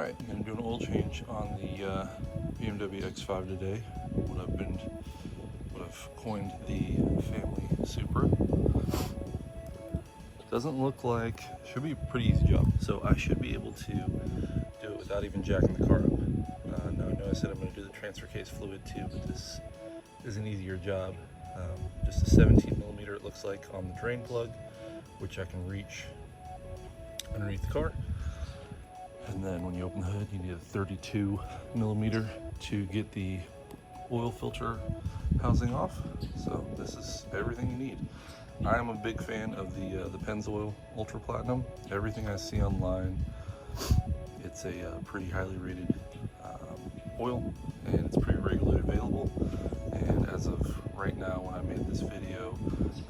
Alright, I'm going to do an oil change on the BMW X5 today. What I've coined the Family Supra. Doesn't look like, should be a pretty easy job. So I should be able to do it without even jacking the car up. Now I know I said I'm going to do the transfer case fluid too, but this is an easier job. Just a 17mm it looks like on the drain plug, which I can reach underneath the car. And then when you open the hood, you need a 32mm to get the oil filter housing off. So this is everything you need. I am a big fan of the Pennzoil Ultra Platinum. Everything I see online, it's a pretty highly rated oil, and it's pretty regularly available. And as of right now, when I made this video,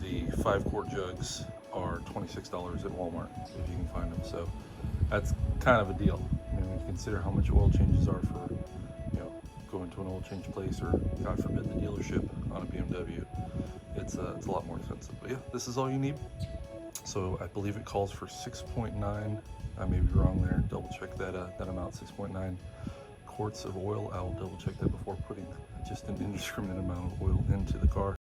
the 5-quart jugs are $26 at Walmart if you can find them. So that's kind of a deal. I mean, when you consider how much oil changes are for, going to an oil change place, or God forbid the dealership on a BMW, it's a lot more expensive. But yeah, this is all you need. So I believe it calls for 6.9. I may be wrong there. Double check that amount. 6.9 quarts of oil. I will double check that before putting just an indiscriminate amount of oil into the car.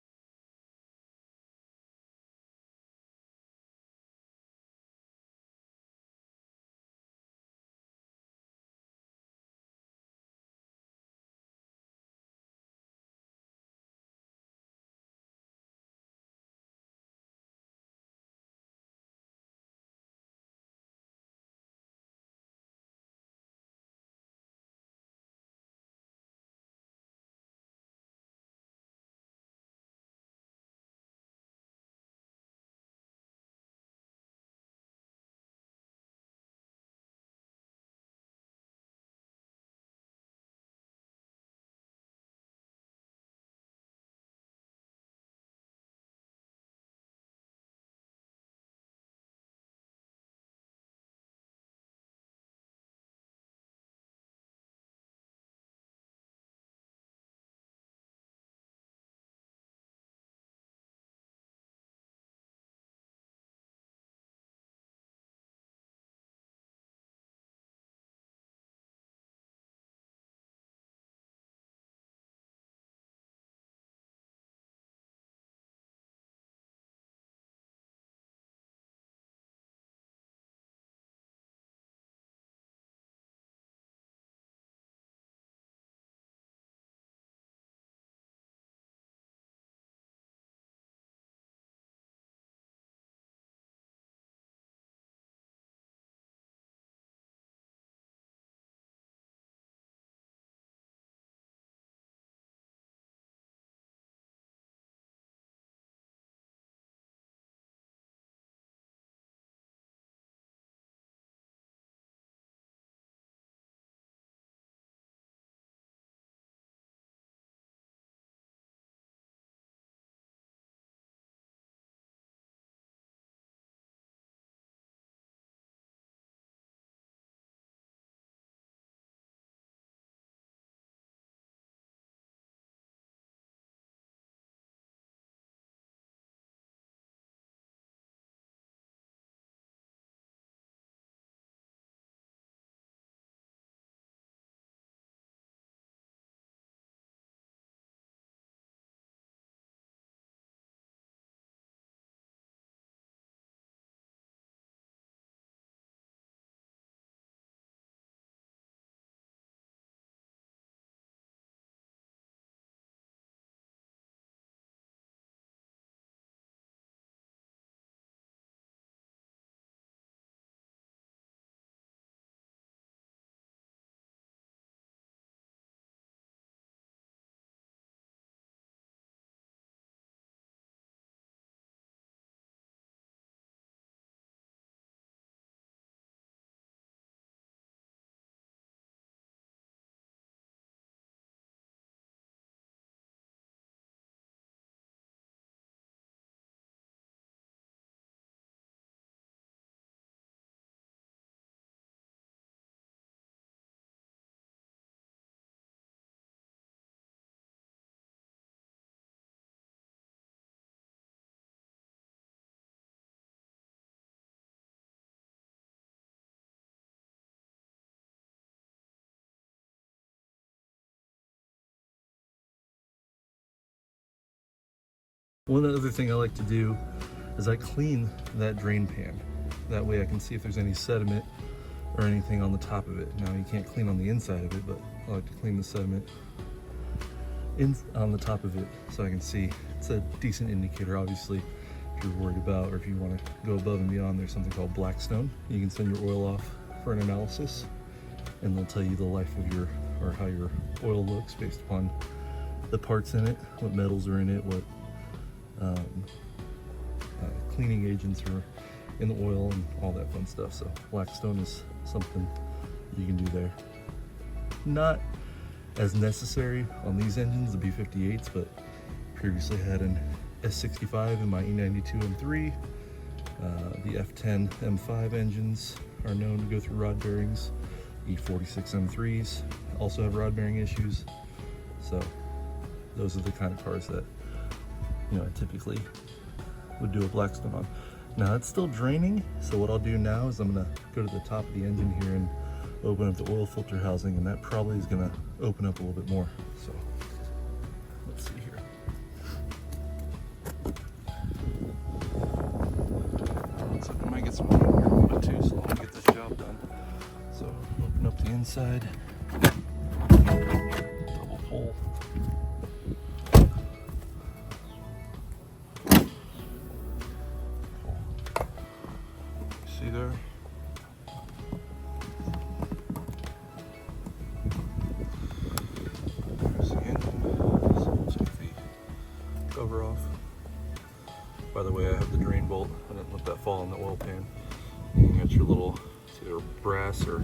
One other thing I like to do is I clean that drain pan. That way I can see if there's any sediment or anything on the top of it. Now you can't clean on the inside of it, but I like to clean the sediment on the top of it so I can see. It's a decent indicator, obviously, if you're worried about or if you want to go above and beyond. There's something called Blackstone. You can send your oil off for an analysis and they'll tell you the life of your, or how your oil looks based upon the parts in it, what metals are in it, what cleaning agents are in the oil and all that fun stuff. So Blackstone is something you can do there. Not as necessary on these engines, the B58s, but previously had an S65 in my E92 M3. The F10 M5 engines are known to go through rod bearings. E46 M3s also have rod bearing issues. So those are the kind of cars that, you know, I typically would do a Blackstone on. Now it's still draining, so what I'll do now is I'm gonna go to the top of the engine here and open up the oil filter housing, and that probably is gonna open up a little bit more. So let's see here. Looks like I might get some more in here a little bit too, so let me get this job done. So open up the inside, double pull. See there? There's the engine. So we'll take the cover off. By the way, I have the drain bolt. I didn't let that fall in the oil pan. And you got your little, it's either brass or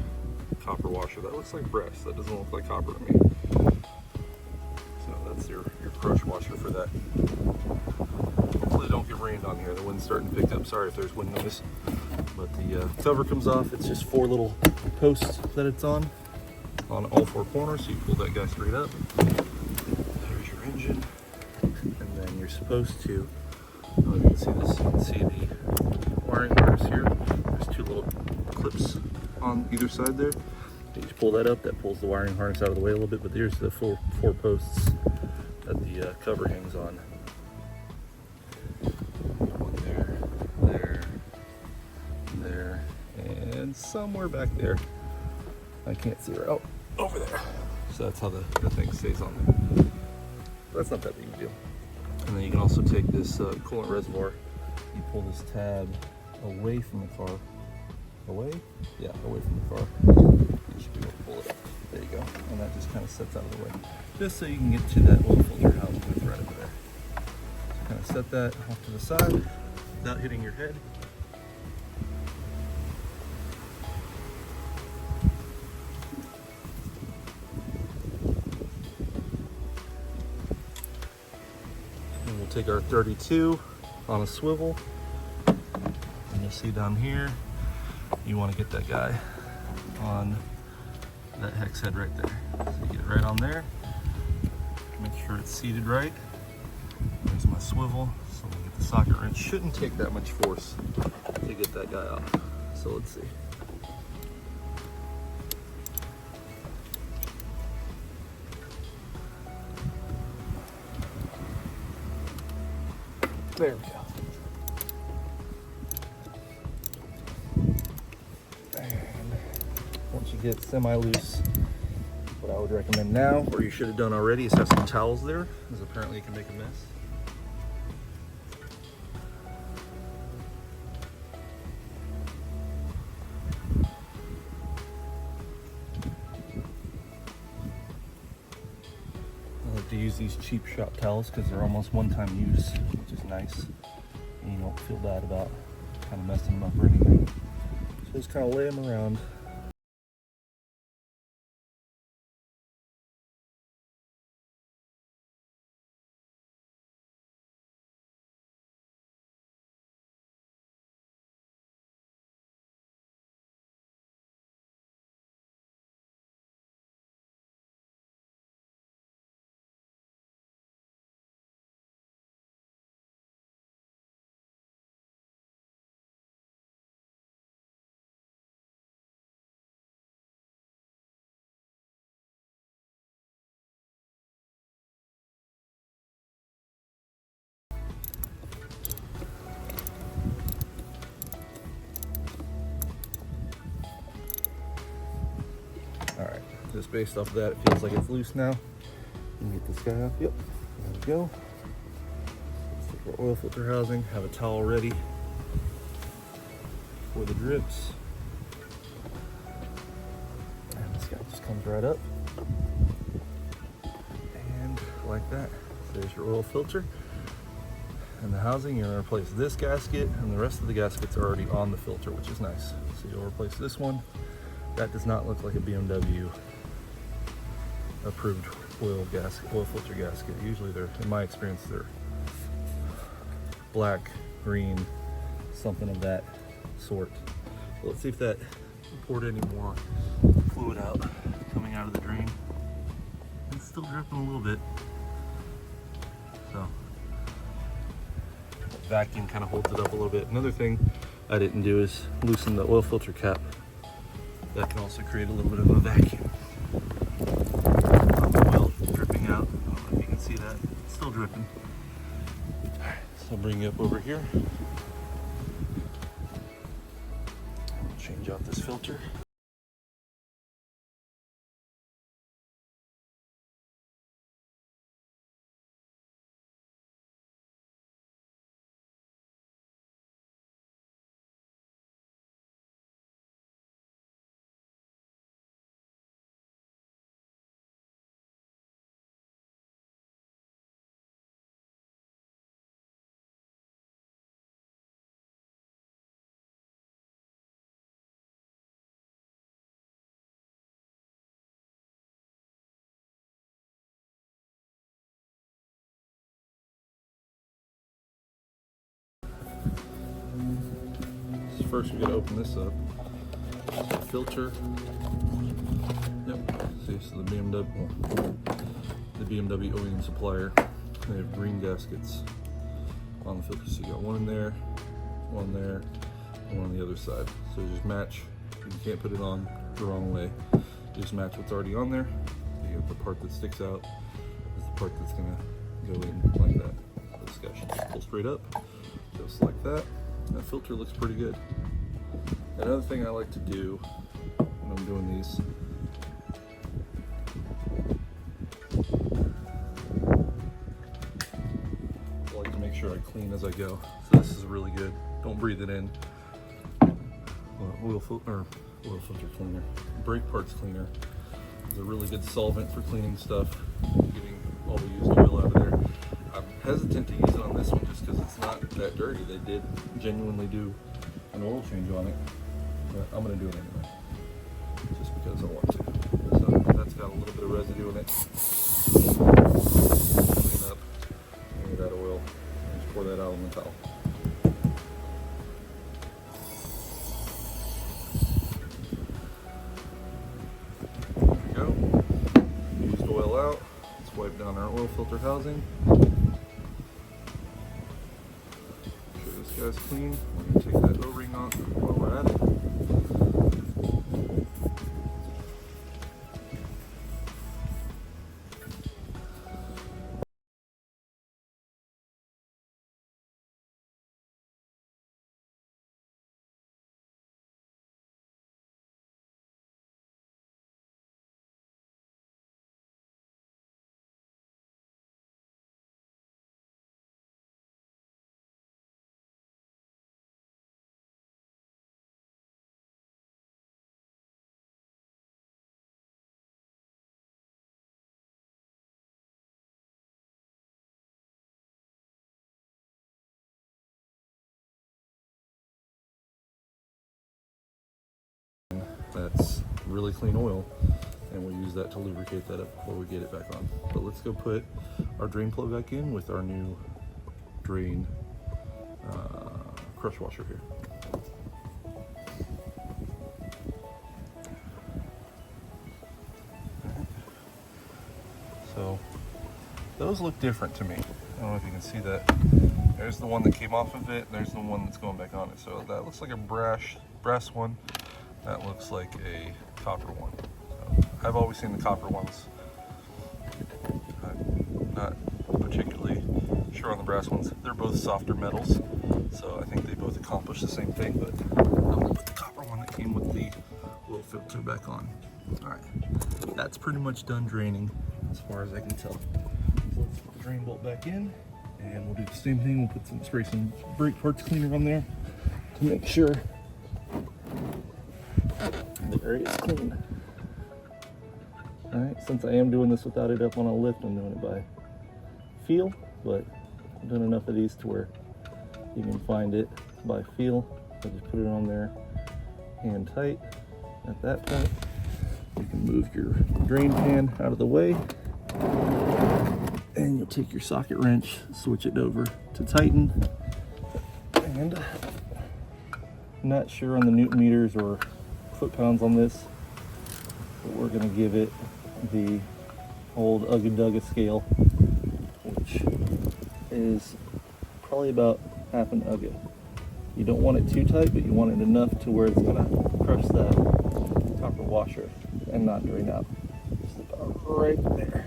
copper washer. That looks like brass. That doesn't look like copper to me. So that's your crush washer for that. Hopefully don't get rained on here. The wind's starting to pick up. Sorry if there's wind noise. But the cover comes off. It's just 4 little posts that it's on all 4 corners. So you pull that guy straight up. There's your engine. And then you're supposed to, oh, you can see this, you can see the wiring harness here. There's 2 little clips on either side there. You just pull that up, that pulls the wiring harness out of the way a little bit, but there's the four posts that the cover hangs on. One there, and somewhere back there. I can't see right, oh, over there. So that's how the thing stays on there. That's not that big of a deal. And then you can also take this coolant reservoir, you pull this tab away from the car. Away? Yeah, away from the car. You should be able to pull it up. There you go. And that just kind of sets out of the way. Just so you can get to that oil filter housing that's right over there. So kind of set that off to the side without hitting your head. And we'll take our 32 on a swivel. And you'll see down here, you want to get that guy on that hex head right there. So you get it right on there. Make sure it's seated right. There's my swivel. So we get the socket wrench. Shouldn't take that much force to get that guy off. So let's see. There we go. Once you get semi-loose, what I would recommend now, or you should have done already, is have some towels there, because apparently it can make a mess. I like to use these cheap shop towels because they're almost one-time use, which is nice. And you don't feel bad about kind of messing them up or anything. So just kind of lay them around. just based off of that, it feels like it's loose now. Let me get this guy off. Yep, there we go. Let's take our oil filter housing, have a towel ready for the drips. And this guy just comes right up. And like that, there's your oil filter. And the housing, you're gonna replace this gasket, and the rest of the gaskets are already on the filter, which is nice. So you'll replace this one. That does not look like a BMW approved oil filter gasket. Usually they're, in my experience, they're black, green, something of that sort. Well, let's see if that poured any more fluid out coming out of the drain. It's still dripping a little bit. So vacuum kind of holds it up a little bit. Another thing I didn't do is loosen the oil filter cap. That can also create a little bit of a vacuum. Oil dripping out. I don't know if you can see that. It's still dripping. Alright, so I'll bring you up over here. Change out this filter. First, we gotta open this up. So filter. Yep. See, so the BMW OEM supplier. They have green gaskets on the filter. So you got one in there, and one on the other side. So you just match. You can't put it on the wrong way. You just match what's already on there. You get the part that sticks out is the part that's gonna go in like that. So this guy should just pull straight up, just like that. That filter looks pretty good. Another thing I like to do when I'm doing these, I like to make sure I clean as I go. So this is really good. Don't breathe it in. Oil filter cleaner. Brake parts cleaner is a really good solvent for cleaning stuff, getting all the used oil out of there. I'm hesitant to use it on this one just because it's not that dirty. They did genuinely do an oil change on it, but I'm going to do it anyway, just because I want to. So that's got a little bit of residue in it. Clean up any of that oil and just pour that out on the towel. There we go. Used oil out. Let's wipe down our oil filter housing. Guy's clean. We're going to take that O-ring off while we're at it. That's really clean oil, and we'll use that to lubricate that up before we get it back on. But let's go put our drain plug back in with our new drain crush washer here. So those look different to me. I don't know if you can see that. There's the one that came off of it, and there's the one that's going back on it. So that looks like a brass one. That looks like a copper one. So I've always seen the copper ones. I'm not particularly sure on the brass ones. They're both softer metals, so I think they both accomplish the same thing, but I'm gonna put the copper one that came with the oil filter back on. All right, that's pretty much done draining as far as I can tell. So let's put the drain bolt back in, and we'll do the same thing. We'll spray some brake parts cleaner on there to make sure the area is clean. All right, since I am doing this without it up on a lift, I'm doing it by feel, but I've done enough of these to where you can find it by feel. So just put it on there, hand tight. At that point, you can move your drain pan out of the way, and you'll take your socket wrench, switch it over to tighten, and I'm not sure on the Newton meters or foot-pounds on this, but we're gonna give it the old Ugga Dugga scale, which is probably about half an Ugga. You don't want it too tight, but you want it enough to where it's gonna crush that copper washer and not drain out. Just about right there.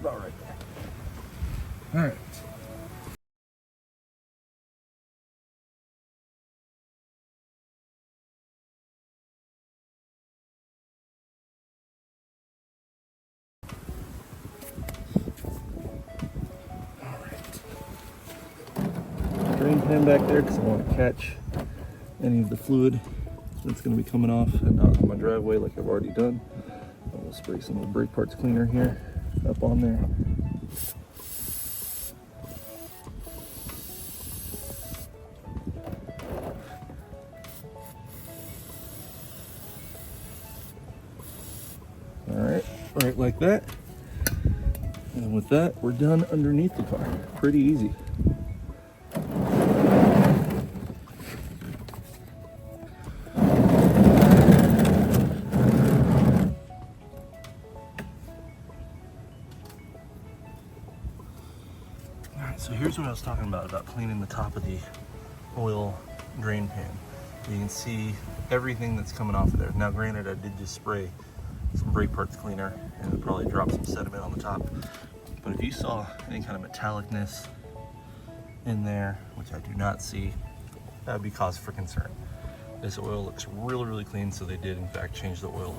About right there. All right. Drain pan back there because I want to catch any of the fluid that's going to be coming off and not on my driveway like I've already done. I will spray some of the brake parts cleaner here up on there. Alright, right like that. And with that, we're done underneath the car. Pretty easy. So here's what I was talking about cleaning the top of the oil drain pan. You can see everything that's coming off of there. Now granted, I did just spray some brake parts cleaner and it probably dropped some sediment on the top. But if you saw any kind of metallicness in there, which I do not see, that would be cause for concern. This oil looks really, really clean, so they did in fact change the oil.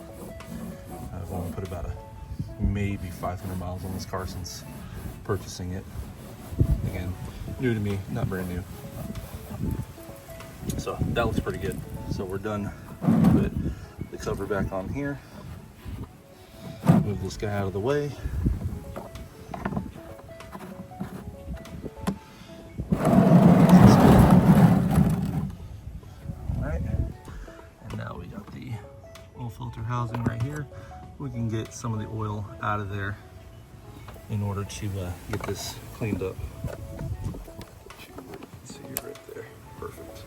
I've only put about maybe 500 miles on this car since purchasing it. Again, new to me, not brand new. So that looks pretty good. So we're done. Put the cover back on here. Move this guy out of the way. Alright. And now we got the oil filter housing right here. We can get some of the oil out of there in order to get this cleaned up. See right there, perfect.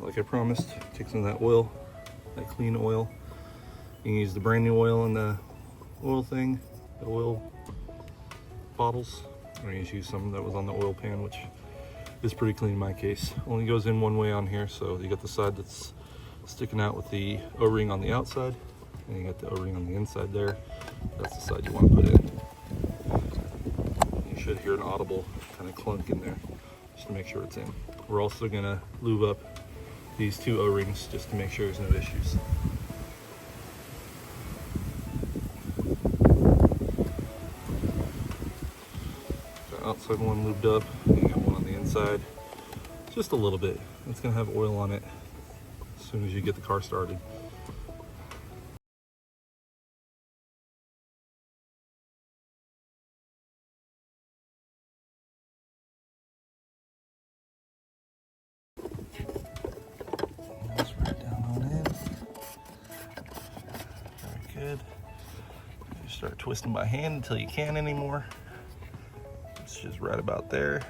Like I promised, take some of that oil, that clean oil. You can use the brand new oil in the oil thing, the oil bottles, or you just use some that was on the oil pan, which is pretty clean in my case. Only goes in one way on here, so you got the side that's sticking out with the O-ring on the outside, and you got the O-ring on the inside there. That's the side you want to put in. You should hear an audible kind of clunk in there, just to make sure it's in. We're also gonna lube up these two O-rings just to make sure there's no issues. Outside one lubed up, and you got one on the inside. Just a little bit. It's gonna have oil on it as soon as you get the car started. Let's right down on in. Very good. You start twisting by hand until you can't anymore. It's just right about there.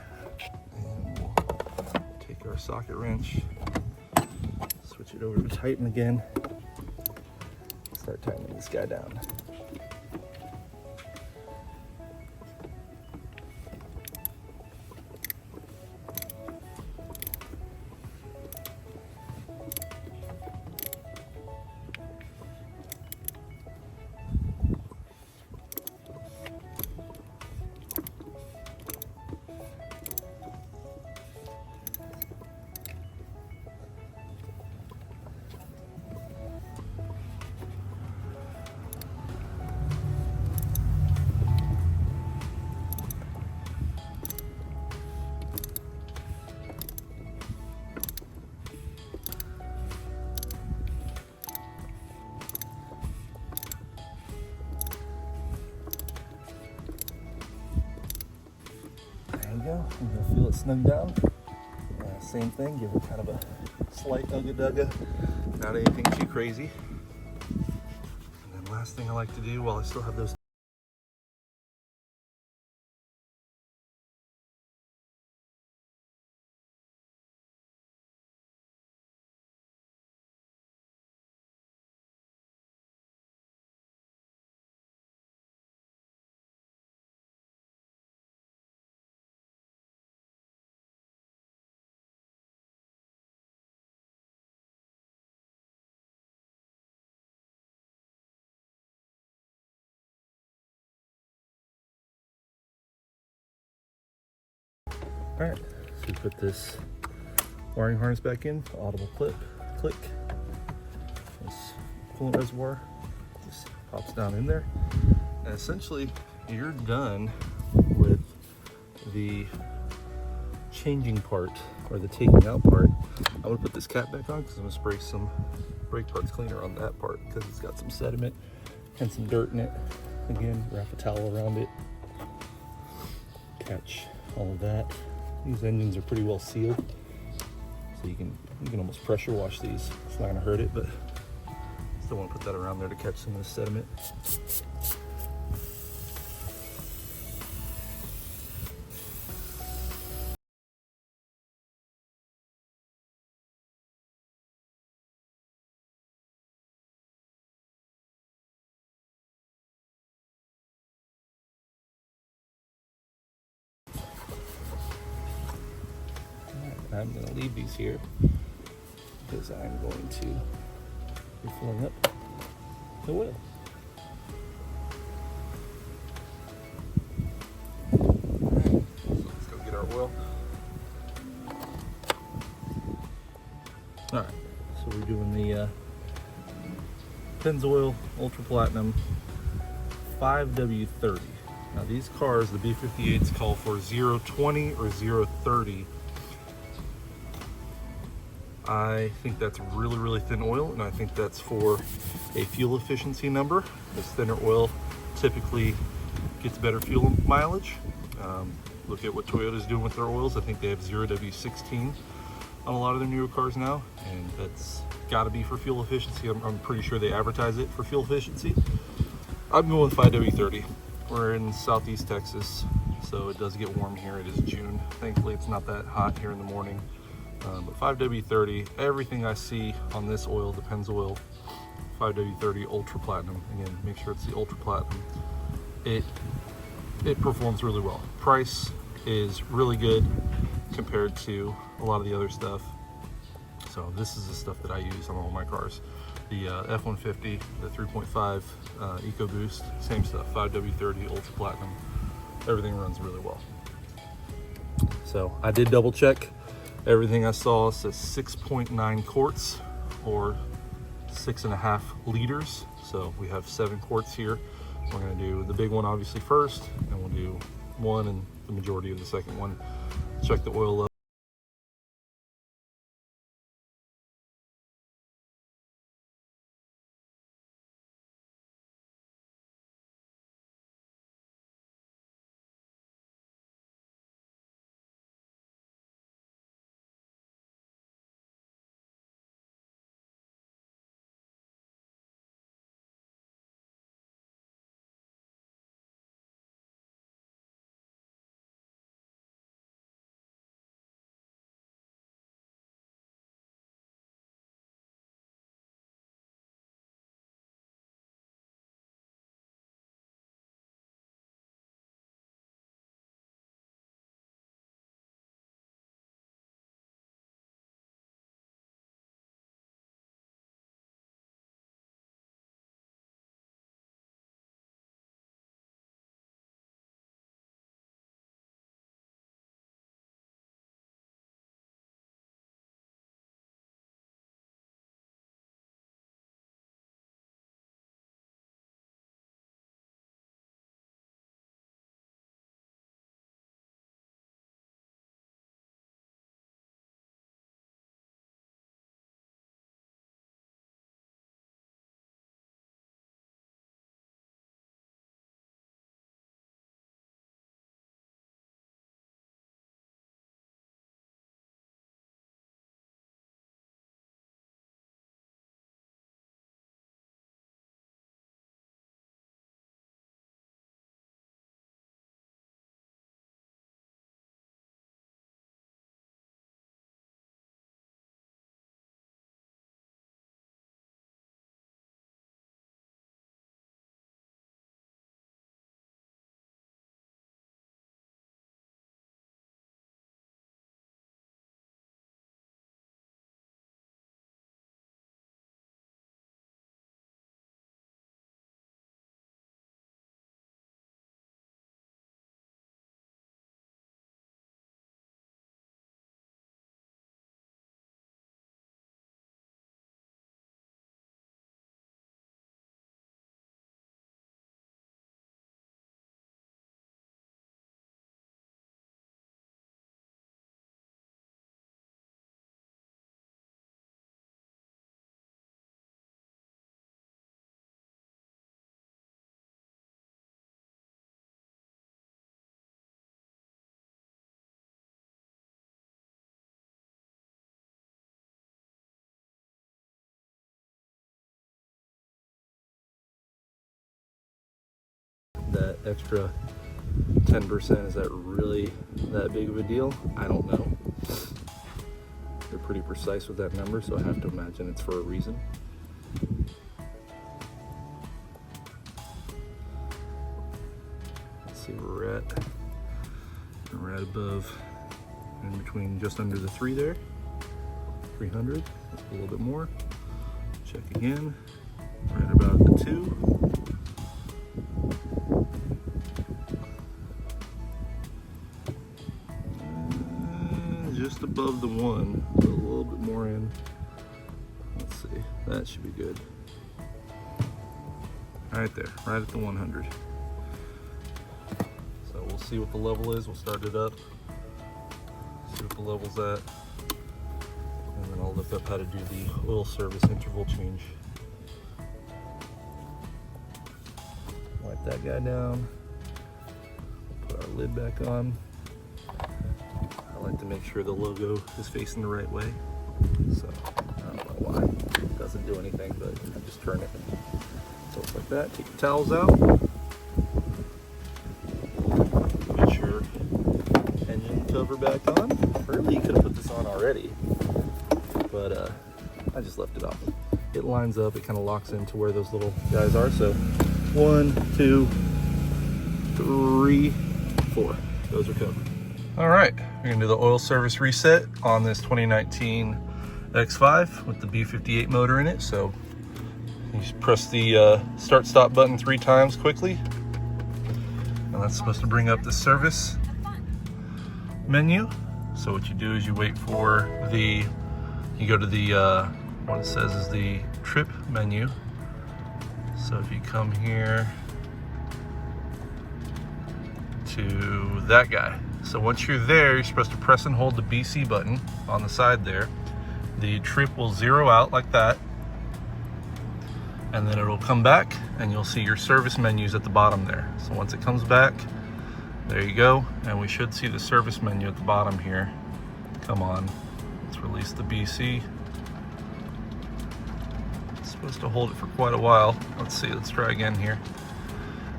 And we'll take our socket wrench, switch it over to tighten again, start tightening this guy down. go. And you'll feel it snug down. Same thing, give it kind of a slight ugga-dugga, not anything too crazy. And then last thing I like to do while I still have those all right, so we put this wiring harness back in, audible click. This coolant reservoir just pops down in there. And essentially, you're done with the changing part, or the taking out part. I'm gonna put this cap back on because I'm gonna spray some brake parts cleaner on that part because it's got some sediment and some dirt in it. Again, wrap a towel around it, catch all of that. These engines are pretty well sealed, so you can almost pressure wash these. It's not gonna hurt it, but still want to put that around there to catch some of the sediment. I'm going to leave these here because I'm going to be filling up the oil. Alright, so let's go get our oil. Alright, so we're doing the Pennzoil Ultra Platinum 5W30. Now these cars, the B58s, call for 020 or 030. I think that's really thin oil, and I think that's for a fuel efficiency number. This thinner oil typically gets better fuel mileage. Look at what Toyota's doing with their oils. I think they have 0W16 on a lot of their newer cars now, and that's got to be for fuel efficiency. I'm pretty sure they advertise it for fuel efficiency. I'm going with 5W30. We're in southeast Texas, so it does get warm here. It is June. Thankfully, it's not that hot here in the morning. But 5W30, everything I see on this oil, the Pennzoil 5W30 Ultra Platinum, again, make sure it's the Ultra Platinum, it performs really well. Price is really good compared to a lot of the other stuff. So this is the stuff that I use on all my cars. The F-150, the 3.5 EcoBoost, same stuff, 5W30 Ultra Platinum. Everything runs really well. So I did double check. Everything I saw says 6.9 quarts or 6.5 liters. So we have 7 quarts here. We're gonna do the big one obviously first, and we'll do one and the majority of the second one. Check the oil level. that extra 10%, is that really that big of a deal? I don't know. They're pretty precise with that number, so I have to imagine it's for a reason. Let's see where we're at. We're right above, in between, just under the 3 there. 300, that's a little bit more. Check again, right about the 2. Just above the 1, a little bit more in. Let's see, that should be good. Right there, right at the 100. So we'll see what the level is. We'll start it up, see what the level's at, and then I'll look up how to do the oil service interval change. Wipe that guy down, put our lid back on. I like to make sure the logo is facing the right way. So I don't know why it doesn't do anything, but I just turn it. So it's like that. Take your towels out. Put your engine cover back on. Really, you could have put this on already, but I just left it off. It lines up. It kind of locks into where those little guys are. So 1, 2, 3, 4. Those are covered. All right, we're gonna do the oil service reset on this 2019 X5 with the B58 motor in it. So you just press the start stop button 3 times quickly, and that's supposed to bring up the service menu. So what you do is you wait for you go to the, what it says is the trip menu. So if you come here to that guy. So once you're there, you're supposed to press and hold the BC button on the side there. The trip will zero out like that, and then it'll come back and you'll see your service menus at the bottom there. So once it comes back, there you go, and we should see the service menu at the bottom here. Come on, let's release the BC. It's supposed to hold it for quite a while. Let's see, let's try again here.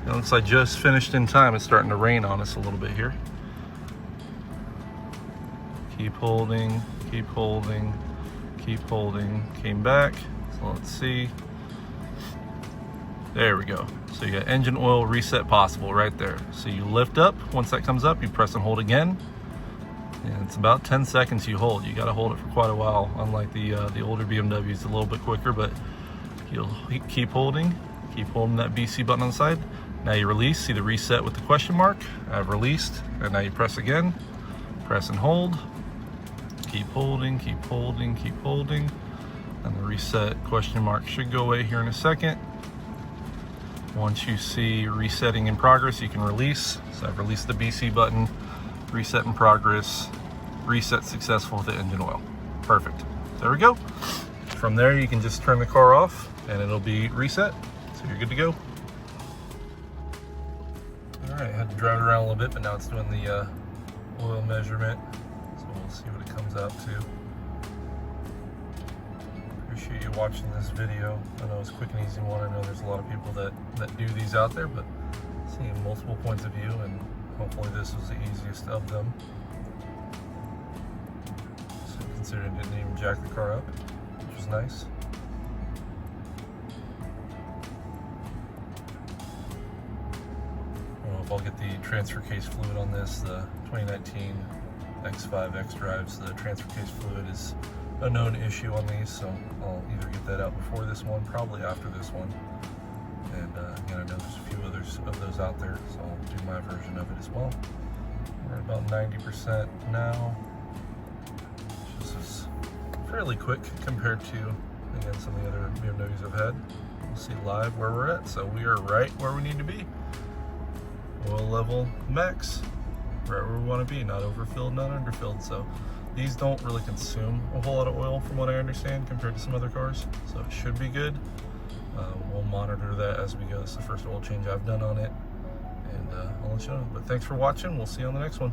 It looks like I just finished in time. It's starting to rain on us a little bit here. Keep holding, keep holding, keep holding. Came back, so let's see. There we go. So you got engine oil reset possible right there. So you lift up, once that comes up, you press and hold again. And it's about 10 seconds you hold. You gotta hold it for quite a while, unlike the older BMWs, a little bit quicker, but you'll keep holding that BC button on the side. Now you release, see the reset with the question mark. I've released, and now you press again, press and hold. Keep holding, keep holding, keep holding. And the reset question mark should go away here in a second. Once you see resetting in progress, you can release. So I've released the BC button, reset in progress, reset successful with the engine oil. Perfect. There we go. From there, you can just turn the car off and it'll be reset. So you're good to go. All right, I had to drive it around a little bit, but now it's doing the oil measurement. We'll see what it comes out to. Appreciate you watching this video. I know it's a quick and easy one. I know there's a lot of people that do these out there, but seeing multiple points of view, and hopefully this was the easiest of them. So considering it didn't even jack the car up, which was nice. I don't know if I'll get the transfer case fluid on this, the 2019 X5 X drives. The transfer case fluid is a known issue on these, so I'll either get that out before this one, probably after this one. And again, I know there's a few others of those out there, so I'll do my version of it as well. We're at about 90% now. This is fairly quick compared to, again, some of the other BMWs I've had. We'll see live where we're at. So we are right where we need to be. Oil level max. Right where we want to be, not overfilled, not underfilled. So these don't really consume a whole lot of oil from what I understand compared to some other cars, so it should be good. We'll monitor that as we go. This is the first oil change I've done on it, and I'll let you know. But thanks for watching. We'll see you on the next one.